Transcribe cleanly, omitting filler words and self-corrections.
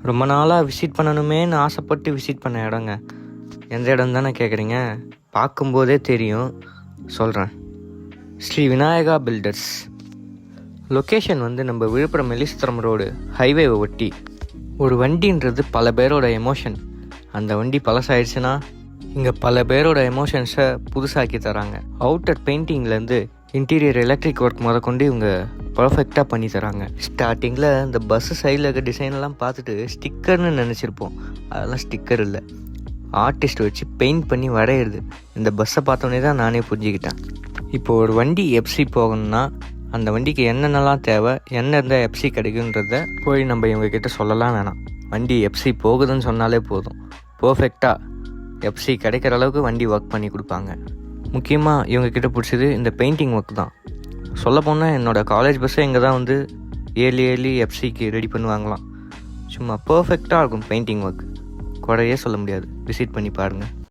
ரொம்ப நாளாக விசிட் பண்ணணுமேன்னு ஆசைப்பட்டு விசிட் பண்ண இடங்க. எந்த இடம் தானே கேட்குறீங்க? பார்க்கும்போதே தெரியும், சொல்கிறேன். ஸ்ரீ விநாயகா பில்டர்ஸ். லொக்கேஷன் வந்து நம்ம விழுப்புரம் மெலிஸ்தரம் ரோடு ஹைவேவை ஒட்டி. ஒரு வண்டின்றது பல பேரோட எமோஷன். அந்த வண்டி பழசாயிடுச்சுன்னா இங்கே பல பேரோட எமோஷன்ஸை புதுசாக்கி தராங்க. அவுட்டர் பெயிண்டிங்லேருந்து இன்டீரியர் எலக்ட்ரிக் ஒர்க் கொண்டு இவங்க பர்ஃபெக்டாக பண்ணி தராங்க. ஸ்டார்டிங்கில் இந்த பஸ்ஸு சைடில் இருக்க டிசைன்லாம் பார்த்துட்டு ஸ்டிக்கர்னு நினச்சிருப்போம். அதெல்லாம் ஸ்டிக்கர் இல்லை, ஆர்டிஸ்ட் வச்சு பெயிண்ட் பண்ணி வரையிறது. இந்த பஸ்ஸை பார்த்தோன்னே தான் நானே புரிஞ்சுக்கிட்டேன். இப்போது ஒரு வண்டி எஃப்சி போகணும்னா அந்த வண்டிக்கு என்னென்னலாம் தேவை, என்ன இருந்தால் எஃப்சி கிடைக்குன்றத போய் நம்ம இவங்கக்கிட்ட சொல்லலாம் வேணாம். வண்டி எஃப்சி போகுதுன்னு சொன்னாலே போதும், பர்ஃபெக்டாக எஃப்சி கிடைக்கிற அளவுக்கு வண்டி ஒர்க் பண்ணி கொடுப்பாங்க. முக்கியமாக இவங்கக்கிட்ட பிடிச்சது இந்த பெயிண்டிங் ஒர்க் தான். சொல்லப்போனால் என்னோடய காலேஜ் பஸ்ஸை இங்கே தான் வந்து ஏர்லி எஃப்சிக்கு ரெடி பண்ணுவாங்களாம். சும்மா பர்ஃபெக்டாக இருக்கும் பெயிண்டிங் ஒர்க், குறையே சொல்ல முடியாது. விசிட் பண்ணி பாருங்கள்.